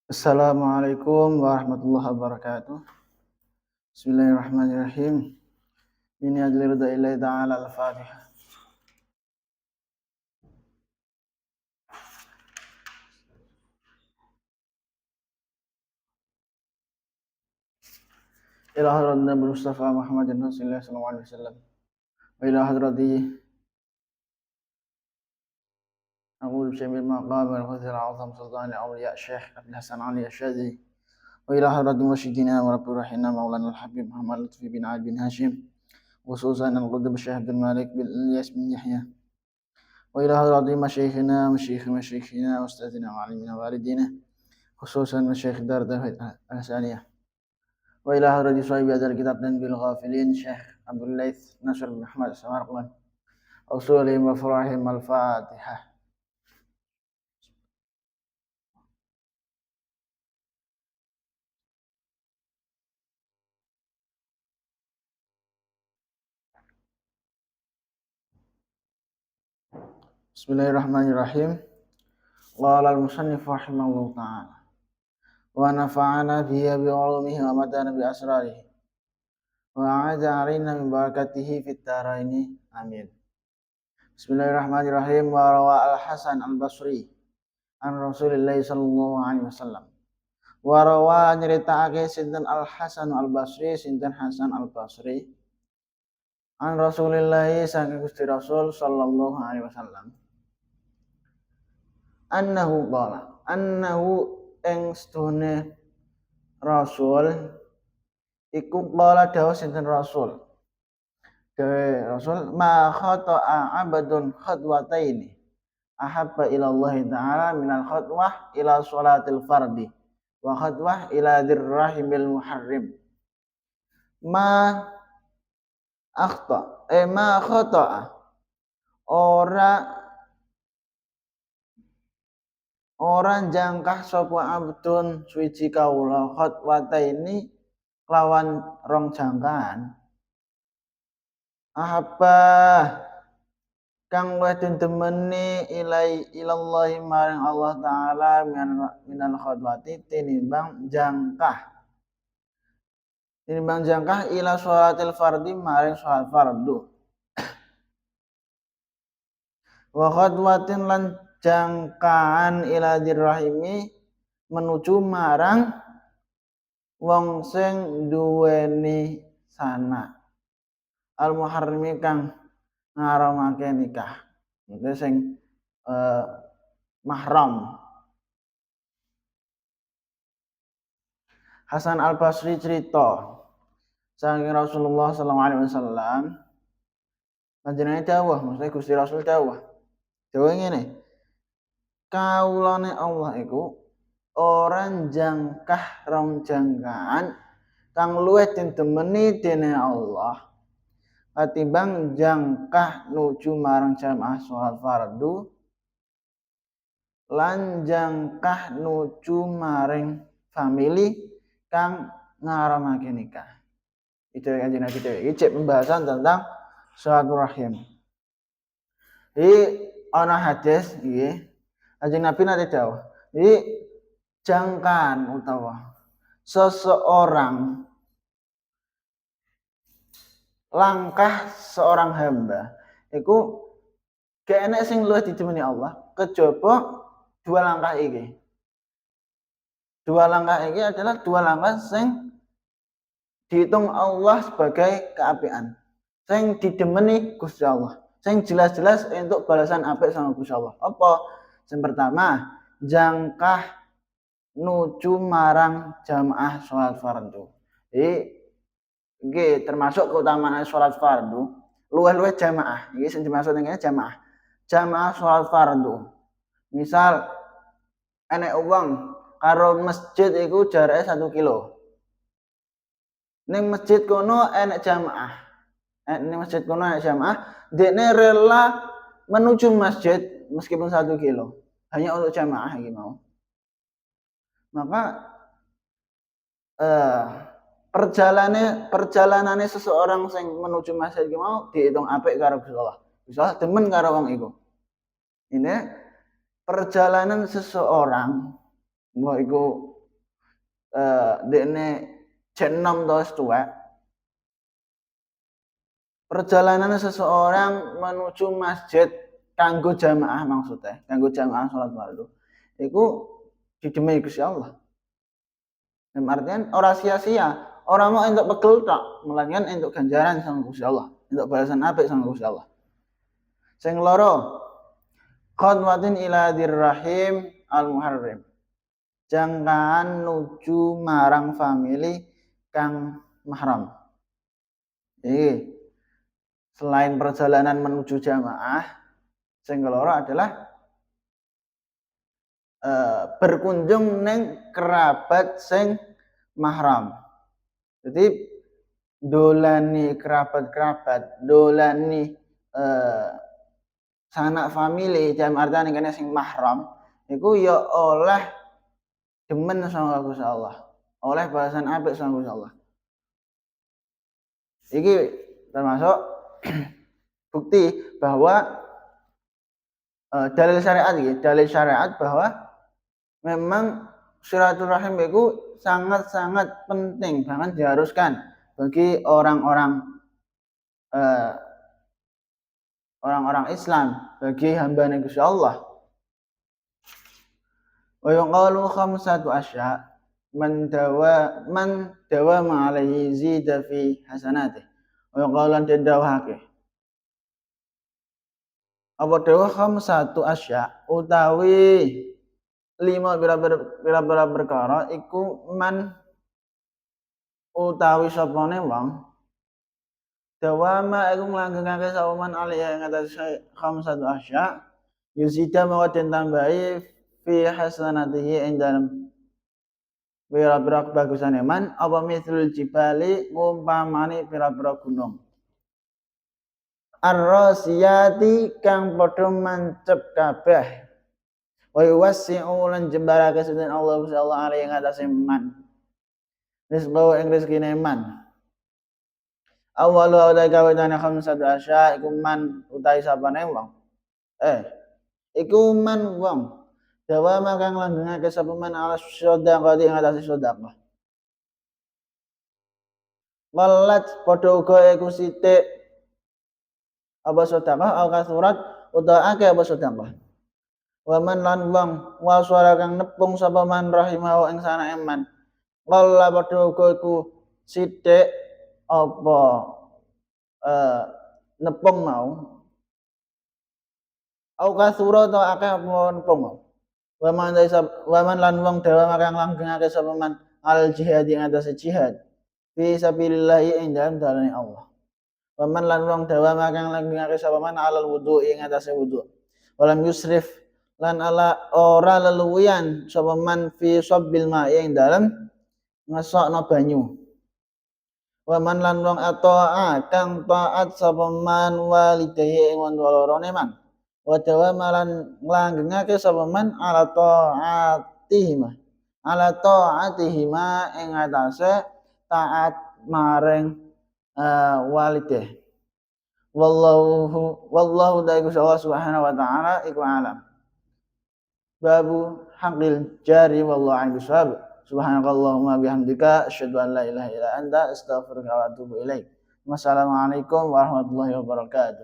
Assalamualaikum warahmatullahi wabarakatuh. Bismillahirrahmanirrahim. Ini adli ridha ilahi ta'ala al-Fatihah. Ila hadrat Nabi Mustafa Muhammadin Rasulullah sallallahu alaihi wasallam. Wa ila hadrati أقول بشميل مقام الغزل العظم سلطان الأولياء الشيخ عبد الحسن علي الشاذلي وإلى حضرة مرشدنا ورب روحنا مولانا الحبيب محمد لطفي بن علي بن هاشم خصوصا القطب الشيخ عبد الملك بن إلياس بن يحيى وإلى حضرة مشايخنا مشايخنا وأستاذنا وعلمنا ووالدينا خصوصا مشايخ دار الثانية وإلى حضرة صاحب هذا الكتاب تنبيه الغافلين شيخ عبد الليث نصر بن أحمد السمرقند أصولهم وفرعهم الفاتحة. Bismillahirrahmanirrahim. Qala al-musannif rahimahullahu ta'ala wa nafa'ana bihi bi ulumihi wa matana bi asrarihi wa a'adha 'alaina min barakatihi fid dharaini amin. Bismillahirrahmanirrahim. Wa rawa al-Hasan al-Basri an Rasulillah sallallahu alaihi wasallam. Wa rawa nyeritakake sinten al-Hasan al-Basri sinten Hasan al-Basri an Rasulillah saking Gusti Rasul sallallahu alaihi wasallam. Annahu ing sedune Rasul iku qala dawuh sinten Rasul ma khata'a 'abdun khatwataini ahabba ila Allah ta'ala minal khatwah ila sholatil fardi wa khatwah ila dirrahimil muharrim ma khata'a Orang jangkah sapa abdun suci kawula khatwataini lawan rong jangkaan ahabba kang wa demeni ilallahi maring Allah taala minal khatwati tinimbang jangkah ila sholatil fardi maring sholat fardu wa khatwatin lan jangkaan ila dirrahimi menuju marang wong sing duweni sanak al muharrimi kang ngaramake nikah itu sing mahram. Hasan al Basri cerita saking Rasulullah sallallahu alaihi wasallam panjenengane dawuh maksudnya Gusti Rasul dawuh ngene kaulane Allah iku orang jangkah rong jangkaan kang luwih didemeni dening Allah katimbang jangkah nuju marang jamaah sholat fardu lan jangkah nuju maring famili kang ngaramake nikah. Itu kanjeng Nabi dhewe. Iki pembahasan tentang silaturahim. Iki ana hadis iki kanjeng Nabi nate dawuh. Iki jangkaan utawa seseorang langkah seorang hamba iku gak enek sing luwih didemeni Allah kejaba dua langkah iki. Dua langkah iki adalah dua langkah sing dihitung Allah sebagai keapian. Sing didemeni Gusti Allah. Sing jelas-jelas untuk balasan apik sama Gusti Allah. Apa? Yang pertama, jangkah nuju marang jamaah sholat fardu. Iki termasuk keutamaan sholat fardu. Luwih-luwih jamaah. Iki sing dimaksud ngene jamaah. Jamaah sholat fardu. Misal enek wong karo masjid iku jarake 1 kilo. Ning masjid kono enek jamaah. Dekne rela menuju masjid meskipun 1 kilo. Hanya untuk jamaah iki mau. Maka perjalanane seseorang sing menuju masjid iki mau dihitung apik karo Gusti Allah. Gusti Allah demen karo wong iku. Ini perjalanan seseorang mau iku dekne jek enom to wis tuwek. Perjalanan seseorang menuju masjid kanggo jamaah maksudnya, kanggo jamaah salat fardu. Iku didemei Gusti Allah. Dalam artian ora sia-sia, ora mau entuk pegel tok, melainkan entuk ganjaran sama Gusti Allah, entuk balasan apik sama Gusti Allah. Sing loro, khotwatin ila dirrahim al-muharrim. Jangkaan nuju marang family kang mahram. Selain perjalanan menuju jamaah, sing keloro adalah berkunjung neng kerabat sing mahram. Jadi dolani kerabat-kerabat, dolani sanak family jam artane kene sing mahram iku ya oleh demen sama Gusti Allah, oleh balasan apik sama Gusti Allah. Iki termasuk bukti bahwa dalil syariat bahwa memang silaturahim itu sangat-sangat penting, bahkan diharuskan bagi orang-orang Islam, bagi hamba Gusti Allah. Wa yuqalu khamsatu asya man dawama alaihi zida fi hasanatih. Wa yuqalu tadawahake. Apa dawah khamsatu asya utawi 5 pira-pira perkara iku man utawi sapane wong dawama iku nglanggengake sapa man alaihi ing atase khamsatu asya yuzida mawa den tambahi fi hasanatihi ing dalem pira-pira bagusane man apa mithlul jibali ngumpamane pira-pira gunung ar-rasiyati kang padha mancep kabeh wa yuwassi'u lan jembarake sedhen Allah Gusti Allah alaihi ing atase man rizqo ing rezekine man awalu utai kawitane khamsatu asya iku man utai sapane wong iku man wong dawa makang langgengake sapa man ala sedekah ing atase sedekah walat padha uga iku sithik apa sedekah au kasurat utawa akeh apa sedekah waman lan wong waswara kang nepung sapa man rahimahu ing sanake man wala padha uga iku sithik apa nepung mau au kasura ta akeh apa nepung mau waman lan wong dawa kang langgengake sapa man al jihad ing atase jihad fi sabilillah ing dalem dalane Allah waman lan wong dawa kang langgengake sapa man alal wudu ing atase wudu walam yusrif lan ala ora leluwian sapa man fi sabbil ma'i ing dalem ngesokno banyu waman lan wong ata'a kang taat sapa man walidayhi ing wong lorone man wa dawa malan nglanggengake sapa man ala taatihima ing atase taat maring walideh wallahu ta'ala subhanahu wa ta'ala iku alam babu haqqil jari wallahu a'lam bishawab subhanakallahumma bihamdika asyhadu an la ilaha illa anta astaghfiruka wa atubu ilaik. Wassalamualaikum warahmatullahi wabarakatuh.